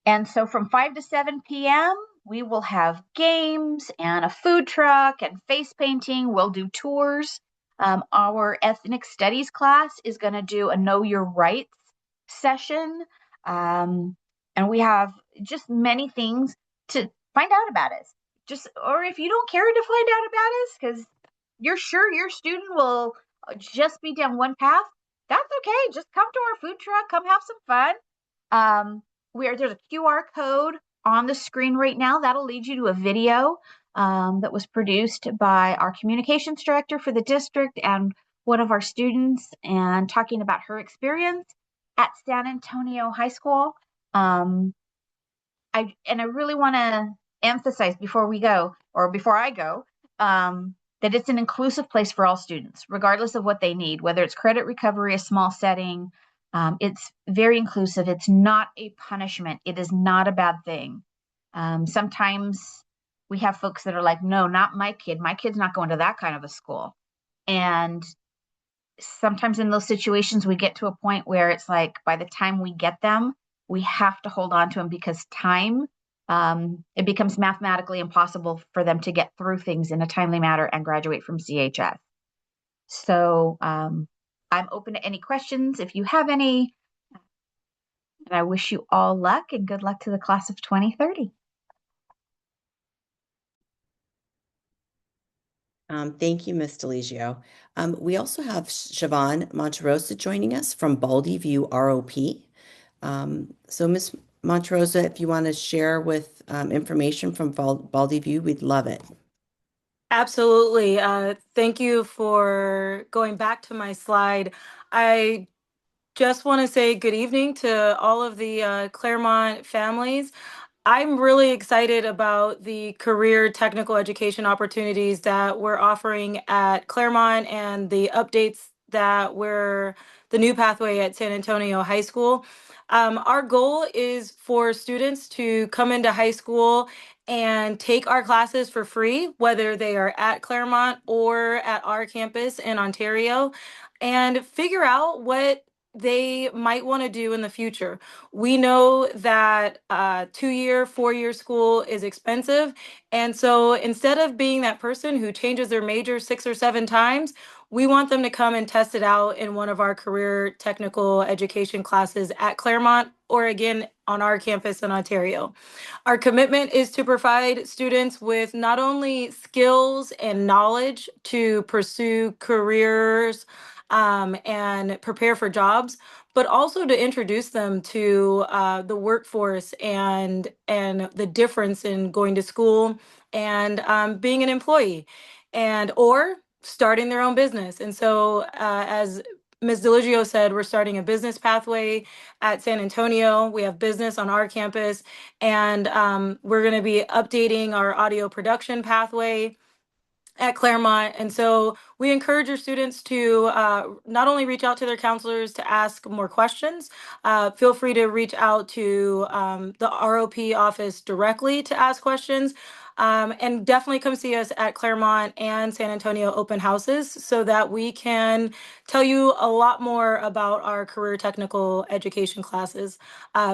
And so from 5 to 7 p.m., we will have games and a food truck and face painting. We'll do tours. Our ethnic studies class is going to do a Know Your Rights session. And we have just many things to find out about us. Or if you don't care to find out about us, because you're sure your student will just be down one path, that's okay. Just come to our food truck, come have some fun. There's a QR code on the screen right now that'll lead you to a video that was produced by our communications director for the district and one of our students, and talking about her experience at San Antonio High School. I really want to emphasize before I go, that it's an inclusive place for all students, regardless of what they need, whether it's credit recovery, a small setting. It's very inclusive. It's not a punishment. It is not a bad thing. Sometimes we have folks that are like, no, not my kid. My kid's not going to that kind of a school. And sometimes in those situations, we get to a point where it's like, by the time we get them, we have to hold on to them because time, it becomes mathematically impossible for them to get through things in a timely manner and graduate from CHS. So I'm open to any questions if you have any. And I wish you all luck and good luck to the class of 2030. Thank you, Ms. DeLigio. We also have Siobhan Monterosa joining us from Baldy View ROP. So Ms. Monterosa, if you want to share with information from Baldy View, we'd love it. Absolutely. Thank you for going back to my slide. I just want to say good evening to all of the Claremont families. I'm really excited about the career technical education opportunities that we're offering at Claremont and the updates that the new pathway at San Antonio High School. Our goal is for students to come into high school and take our classes for free, whether they are at Claremont or at our campus in Ontario, and figure out what they might want to do in the future. We know that 2-year, 4-year school is expensive. And so instead of being that person who changes their major 6 or 7 times, we want them to come and test it out in one of our career technical education classes at Claremont or again on our campus in Ontario. Our commitment is to provide students with not only skills and knowledge to pursue careers and prepare for jobs, but also to introduce them to the workforce and the difference in going to school and being an employee or starting their own business. And so as Ms. DeLigio said, we're starting a business pathway at San Antonio. We have business on our campus, and we're going to be updating our audio production pathway at Claremont. And so we encourage your students to not only reach out to their counselors to ask more questions, feel free to reach out to the ROP office directly to ask questions. And definitely come see us at Claremont and San Antonio open houses so that we can tell you a lot more about our career technical education classes.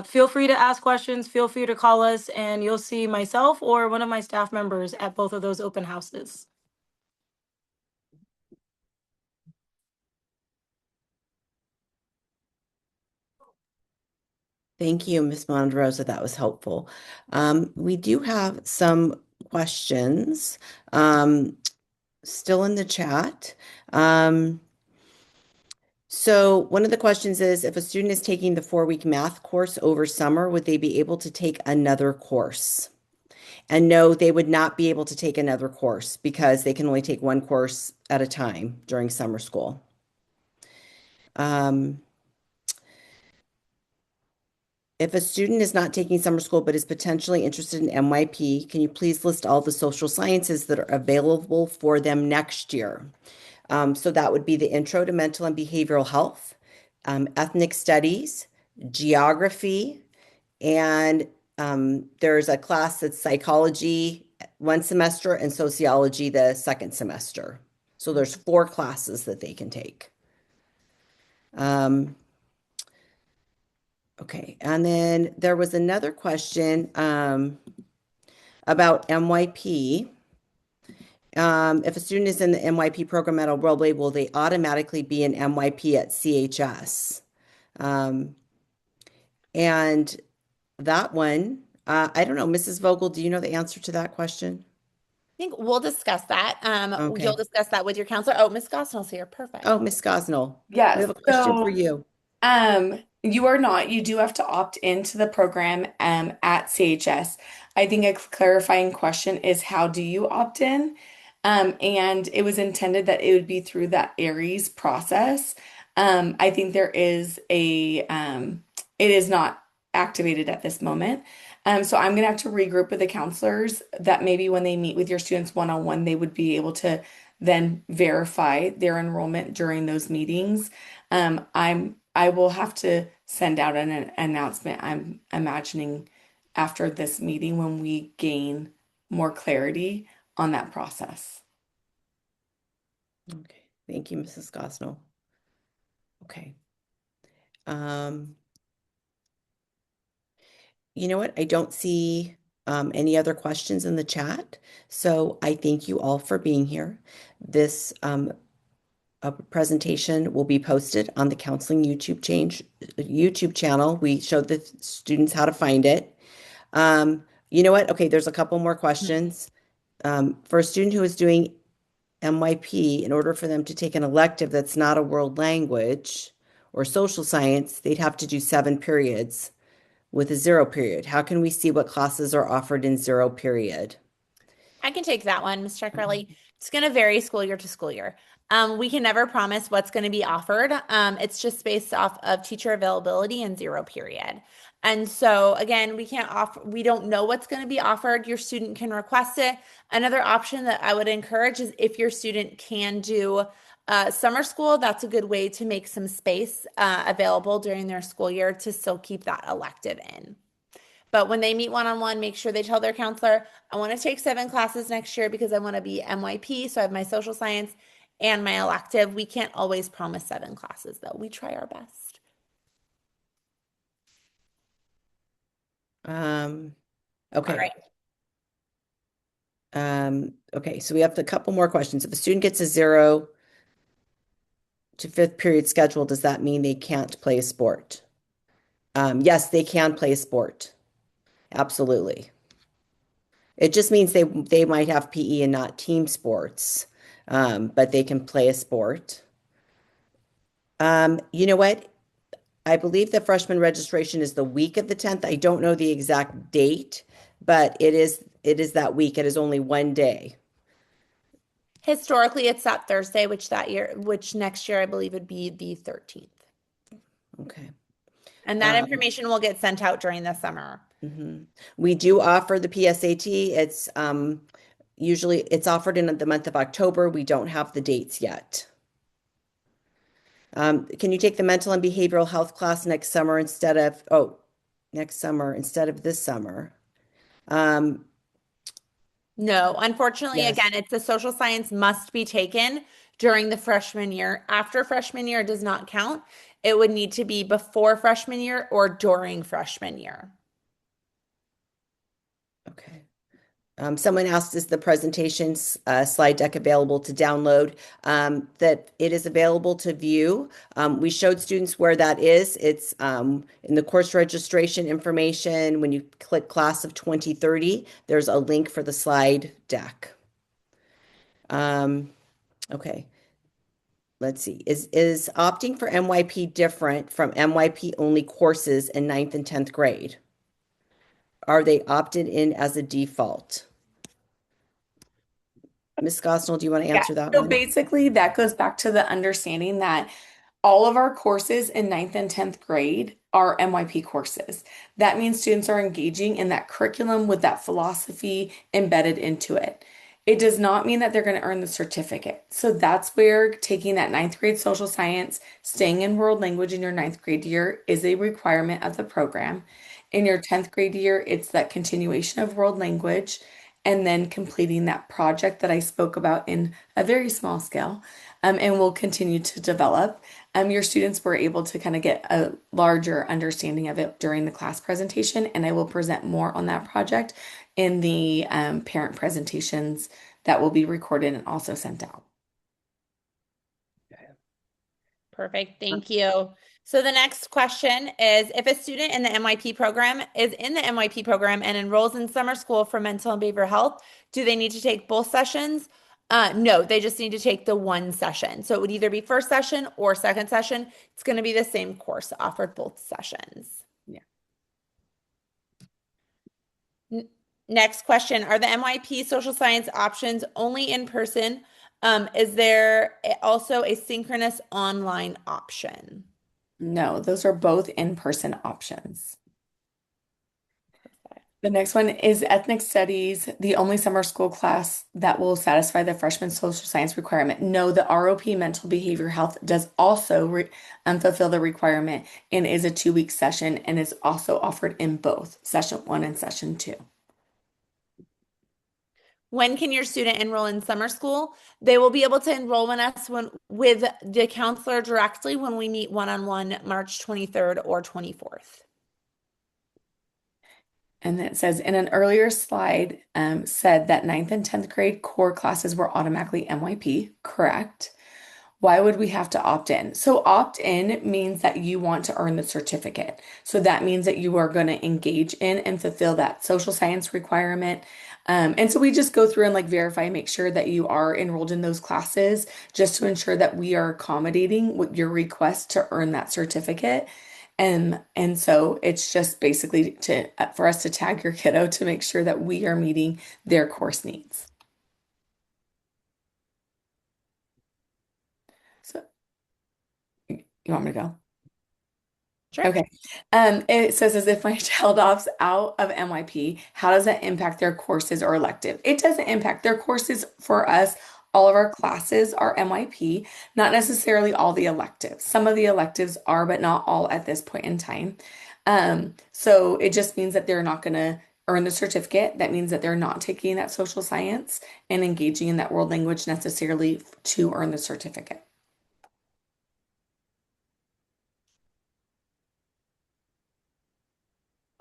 Feel free to ask questions, feel free to call us, and you'll see myself or one of my staff members at both of those open houses. Thank you, Ms. Monterosa. That was helpful. We do have some questions still in the chat. So one of the questions is, if a student is taking the 4-week math course over summer, would they be able to take another course? And no, they would not be able to take another course because they can only take one course at a time during summer school. If a student is not taking summer school but is potentially interested in NYP, can you please list all the social sciences that are available for them next year? So that would be the Intro to Mental and Behavioral Health, Ethnic Studies, Geography, and there's a class that's Psychology one semester and Sociology the second semester. So there's 4 classes that they can take. Okay, and then there was another question about MYP. If a student is in the MYP program at Worldway, will they automatically be an MYP at CHS? And that one, I don't know, Mrs. Vogel, do you know the answer to that question? I think we'll discuss that. Okay. You'll discuss that with your counselor. Oh, Miss Gosnell's here. Perfect. Oh, Miss Gosnell, we Yes. have a question for So you. you are not. You do have to opt into the program at CHS. I think a clarifying question is how do you opt in? And it was intended that it would be through that ARIES process. I think there is it is not activated at this moment. So I'm gonna have to regroup with the counselors that maybe when they meet with your students one-on-one, they would be able to then verify their enrollment during those meetings. I will have to send out an announcement, I'm imagining after this meeting when we gain more clarity on that process. Okay, thank you, Mrs. Gosnell. Okay. Um, you know what? I don't see any other questions in the chat. So I thank you all for being here. This presentation will be posted on the Counseling YouTube channel. We showed the students how to find it. You know what? Okay, there's a couple more questions. For a student who is doing MYP, in order for them to take an elective that's not a world language or social science, they'd have to do 7 periods with a 0 period. How can we see what classes are offered in 0 period? I can take that one, Mr. Curley. It's going to vary school year to school year. We can never promise what's going to be offered. It's just based off of teacher availability and 0 period. And so again, we don't know what's going to be offered. Your student can request it. Another option that I would encourage is if your student can do summer school, that's a good way to make some space available during their school year to still keep that elective in. But when they meet one-on-one, make sure they tell their counselor, I want to take 7 classes next year because I want to be MYP. So I have my social science and my elective. We can't always promise 7 classes, though. We try our best. Okay. All right. Okay, so we have a couple more questions. If a student gets a 0 to 5th period schedule, does that mean they can't play a sport? Yes, they can play a sport. Absolutely. It just means they might have PE and not team sports, but they can play a sport. You know what? I believe the freshman registration is the week of the 10th. I don't know the exact date, but it is that week. It is only one day. Historically, it's that Thursday, which next year I believe would be the 13th. Okay. And that information will get sent out during the summer. We do offer the PSAT. It's usually it's offered in the month of October. We don't have the dates yet. Can you take the mental and behavioral health class next summer instead of this summer? No, unfortunately, Yes. again, it's a social science must be taken during the freshman year. After freshman year does not count. It would need to be before freshman year or during freshman year. Okay. Someone asked, is the presentation slide deck available to download? That it is available to view. We showed students where that is. It's in the course registration information. When you click class of 2030, there's a link for the slide deck. Okay. Let's see. Is opting for MYP different from MYP only courses in 9th and 10th grade? Are they opted in as a default? Ms. Gosnell, do you want to answer that So one? basically, that goes back to the understanding that all of our courses in 9th and 10th grade are MYP courses. That means students are engaging in that curriculum with that philosophy embedded into it. It does not mean that they're going to earn the certificate. So that's where taking that ninth grade social science, staying in world language in your ninth grade year is a requirement of the program. In your 10th grade year, it's that continuation of world language and then completing that project that I spoke about in a very small scale, and will continue to develop. Your students were able to kind of get a larger understanding of it during the class presentation, and I will present more on that project in the parent presentations that will be recorded and also sent out. Perfect. Thank you. So the next question is, if a student in the MYP program is in the MYP program and enrolls in summer school for mental and behavioral health, do they need to take both sessions? No, they just need to take the one session. So it would either be first session or second session. It's going to be the same course offered both sessions. Yeah. Next question, are the MYP social science options only in person? Is there also a synchronous online option? No, those are both in-person options. The next one is ethnic studies, the only summer school class that will satisfy the freshman social science requirement. No, the ROP mental behavior health does also fulfill the requirement and is a 2-week session and is also offered in both session 1 and session 2. When can your student enroll in summer school? They will be able to enroll in us with the counselor directly when we meet one-on-one March 23rd or 24th. And then it says in an earlier slide, said that 9th and 10th grade core classes were automatically MYP. Correct. Why would we have to opt in? So opt in means that you want to earn the certificate. So that means that you are going to engage in and fulfill that social science requirement. And so we just go through and like verify, make sure that you are enrolled in those classes just to ensure that we are accommodating with your request to earn that certificate. And so it's just basically for us to tag your kiddo to make sure that we are meeting their course needs. So you want me to go? Sure. Okay. It says as if my child opts out of MYP, how does that impact their courses or elective? It doesn't impact their courses for us. All of our classes are MYP, not necessarily all the electives. Some of the electives are, but not all at this point in time. So it just means that they're not going to earn the certificate. That means that they're not taking that social science and engaging in that world language necessarily to earn the certificate.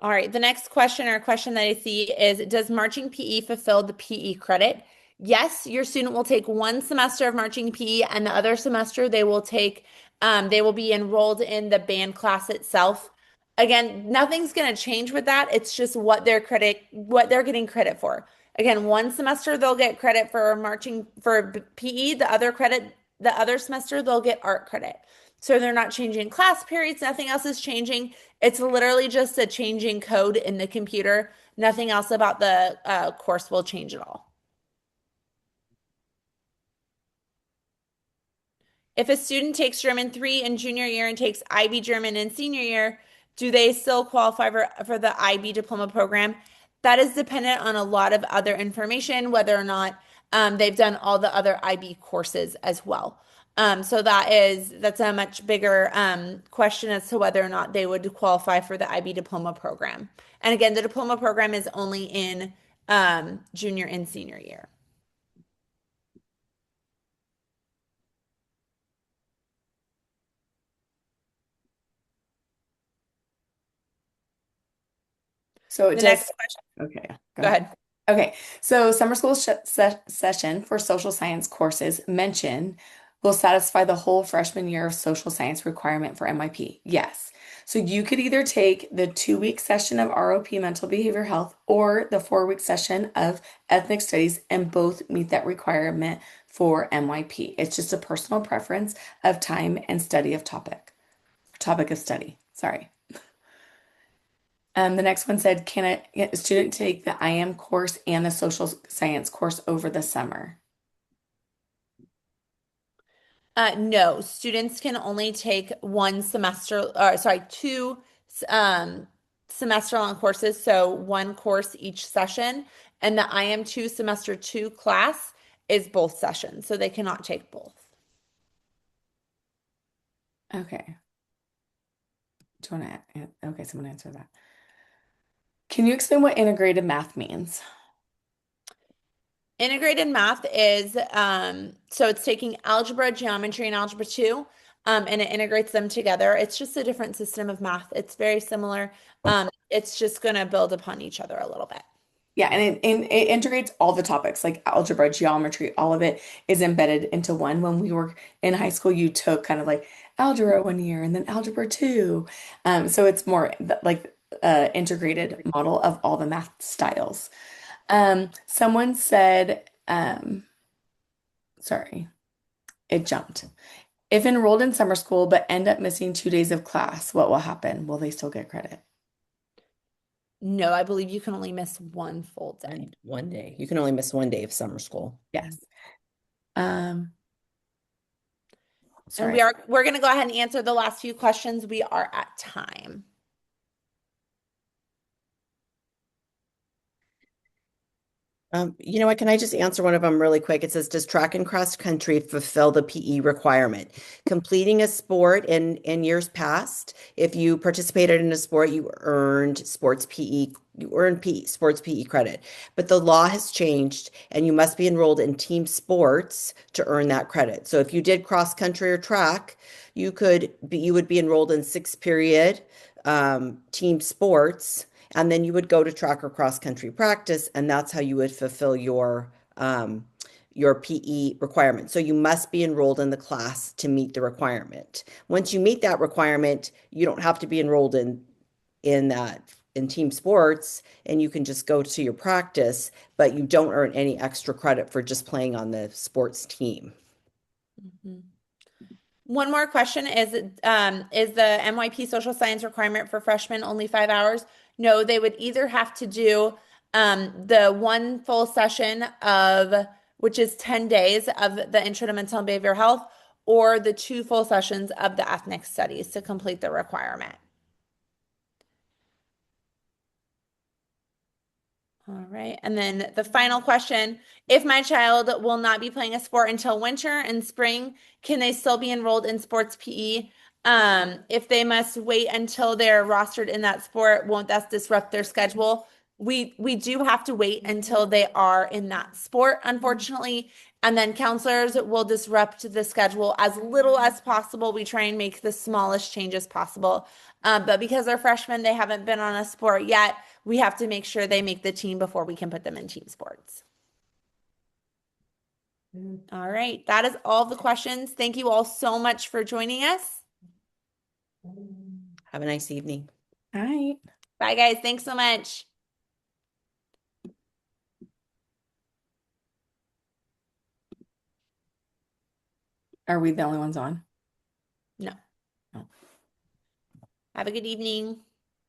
All right, the next question or question that I see is, does marching PE fulfill the PE credit? Yes, your student will take one semester of marching PE and the other semester they will be enrolled in the band class itself. Again, nothing's going to change with that. It's just what they're getting credit for. Again, one semester they'll get credit for PE, the other semester they'll get art credit. So they're not changing class periods, nothing else is changing. It's literally just a changing code in the computer. Nothing else about the course will change at all. If a student takes German 3 in junior year and takes IB German in senior year, do they still qualify for the IB diploma program? That is dependent on a lot of other information, whether or not they've done all the other IB courses as well. So that's a much bigger question as to whether or not they would qualify for the IB diploma program. And again, the diploma program is only in junior and senior year. So it The does. next question. Okay. Go ahead. Okay, so summer school session for social science courses mentioned will satisfy the whole freshman year of social science requirement for MYP. Yes. So you could either take the 2-week session of ROP mental behavior health or the 4-week session of ethnic studies, and both meet that requirement for MYP. It's just a personal preference of time and study of topic of study. Sorry. The next one said, can a student take the IM course and the social science course over the summer? No, students can only take two semester long courses, so one course each session. And the IM2 semester 2 class is both sessions, so they cannot take both. Okay. Do you want to, okay, someone answer that. Can you explain what integrated math means? Integrated math is so it's taking algebra, geometry, and algebra 2, and it integrates them together. It's just a different system of math. It's very similar. It's just going to build upon each other a little bit. Yeah, and it integrates all the topics like algebra, geometry, all of it is embedded into one. When we were in high school, you took kind of like algebra one year and then algebra two. So it's more like integrated model of all the math styles. Someone said, sorry, it jumped. If enrolled in summer school but end up missing 2 days of class, what will happen? Will they still get credit? No, I believe you can only miss one full day. And 1 day. You can only miss 1 day of summer school. Yes. And Sorry. we're going to go ahead and answer the last few questions. We are at time. You know what? Can I just answer one of them really quick? It says, does track and cross country fulfill the PE requirement? Completing a sport in years past, if you participated in a sport, you earned sports PE, you earned PE, sports PE credit. But the law has changed and you must be enrolled in team sports to earn that credit. So if you did cross country or track, you would be enrolled in 6 period team sports, and then you would go to track or cross country practice, and that's how you would fulfill your PE requirement. So you must be enrolled in the class to meet the requirement. Once you meet that requirement, you don't have to be enrolled in team sports, and you can just go to your practice, but you don't earn any extra credit for just playing on the sports team. Mhm. One more question is the MYP social science requirement for freshmen only 5 hours? No, they would either have to do the one full session of, which is 10 days of the Intro to Mental and Behavioral Health, or the 2 full sessions of the ethnic studies to complete the requirement. All right. And then the final question, if my child will not be playing a sport until winter and spring, can they still be enrolled in sports PE? If they must wait until they're rostered in that sport, won't that disrupt their schedule? We do have to wait until they are in that sport, unfortunately. And then counselors will disrupt the schedule as little as possible. We try and make the smallest changes possible. But because they're freshmen, they haven't been on a sport yet. We have to make sure they make the team before we can put them in team sports. All right. That is all the questions. Thank you all so much for joining us. Have a nice evening. All right. Bye, guys. Thanks so much. Are we the only ones on? No. No. Have a good evening.